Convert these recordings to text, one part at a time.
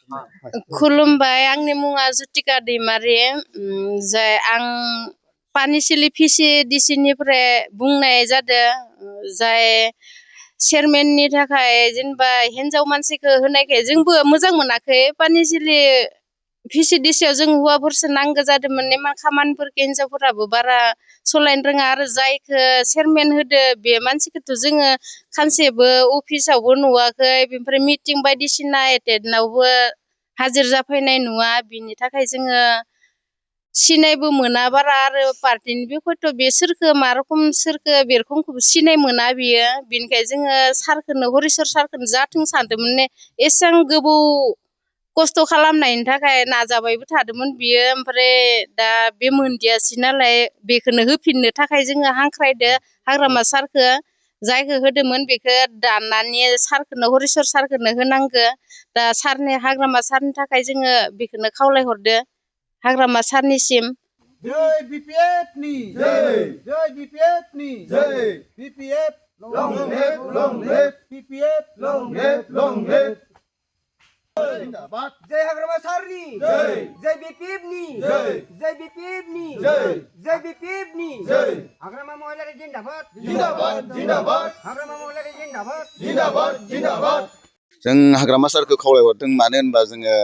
खुलुमबाय आंनि मुङा जुतिका दैमारि जाय आं पानिसिलि PCDC निफ्राय बुंनाय जादों जाय चेयारमेननि थाखाय जेनेबा हिनजाव मानसिखौ होनायखाय जोंबो मोजां मोनाखै पानिसिलि PCDC जों हौवाफोरसो नांगौ जादोंमोन मान खामानिफोरखौ हिनजावफोराबो बारा सलायनो रोङा आरो जायखौ चेयारमेन होदो बे मानसिखौथ' जोङो खानसेबो अफिसावबो नुवाखै बेनिफ्राय मिटिं बायदिसिना एटेन्डआवबो हाजिर जाफैनाय नुवा बिनि थाखाय जोङो सिनायबो मोना बारा आरो पार्टिनि बिखयथ' बे सोरखो मा रखम सोरखो बे रखमखौबो सिनाय मोना बियो बिनिखाय जोङो सारखौनो हरिसर सारखौनो जाथों सानदोंमोन एसेबां गोबाव खस्थ' खालामनायनि थाखाय नाजाबायबो थादोंमोन बियो ओमफ्राय दा बे मोनदियासै नालाय बेखौनो होफिननो थाखाय जोङो हांख्रायदो हाग्रामा सारखौ जायखौ होदोंमोन बेखौ दाननानै सारखौनो हरिसर सारखौनो होनांगो दा सारनि हाग्रामा सारनि थाखाय जोङो बेखौनो खावलायहरदो हाग्रामा सारनिसिम जय BPF नि जय जय BPF नि जय BPF long live BPF long live जिंदाबाद जय हाग्रामा सारनि जय जय BPF नि जय जय BPF नि जय जय BPF नि जय हाग्रामा महिलारि जिंदाबाद जिंदाबाद जिंदाबाद हाग्रामा महिलारि जिंदाबाद जिंदाबाद जिंदाबाद जों हाग्रामा सारखौ खावलायहरदों मानो होनबा जोङो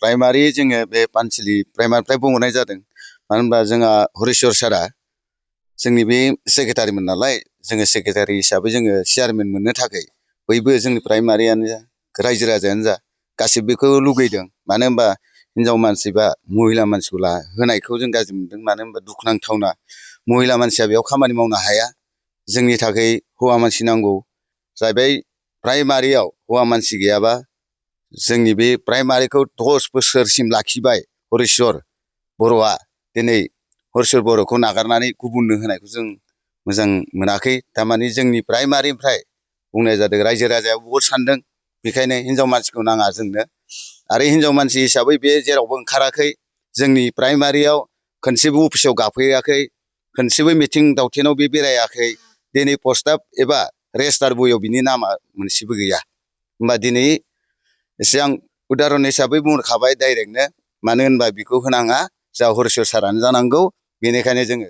प्राइमारि जोङो बे पानसिलि प्राइमारिनिफ्राय बुंहरनाय जादों मानो होनबा जोंहा हरिश्वर सारा जोंनि बे सेक्रेटारिमोन नालाय जोङो सेक्रेटारि हिसाबै जोङो चेयारमेन मोननो थाखाय बयबो जोंनि प्राइमारियानो जा रायजो राजायानो जा गासिबो बेखौ लुगैदों मानो होनबा हिनजाव मानसि बा महिला मानसिखौ होनायखौ जों गाज्रि मोनदों मानो होनबा दुखुनांथावना महिला मानसिया बेयाव खामानि मावनो हाया जोंनि थाखाय हौवा मानसि नांगौ जाहैबाय प्राइमारियाव हौवा मानसि गैयाबा जोंनि बे प्राइमारिखौ 10 बोसोरसिम लाखिबाय हरिश्वर बर'आ दिनै हरिश्वर बर'खौ नागारनानै गुबुननो होनायखौ जों मोजां मोनाखै थारमाने जोंनि प्राइमारिनिफ्राय बुंनाय जादों रायजो राजाया बहुद सानदों बेखायनो हिनजाव मानसिखौ नाङा जोंनो आरो हिनजाव मानसि हिसाबै बे जेरावबो ओंखाराखै जोंनि प्राइमारियाव खनसेबो अफिसाव गाफैयाखै खनसेबो मिथिं दावथेनाव बे बेरायाखै दिनै प्रस्ताब एबा रेजिस्टार बहियाव बिनि नामा मोनसेबो गैया होमबा दिनै एसे आं उदाहरन हिसाबै बुंहरखाबाय डाइरेक्टनो मानो होनबा बेखौ होनाङा जा हरिश्वर सारानो जानांगौ बेनिखायनो जोङो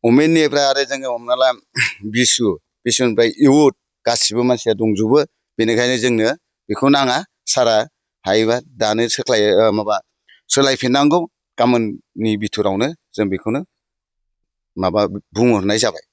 अमेननिफ्राय आरो जोङो हमना ला बिसुनिफ्राय इउथ गासिबो मानसिया दंजोबो बेनिखायनो जोंनो बेखौ नाङा सारा हायोबा दानो सोलायफिननांगौ गाबोननि बिथोरावनो जों बेखौनो बुंहरनाय जाबाय।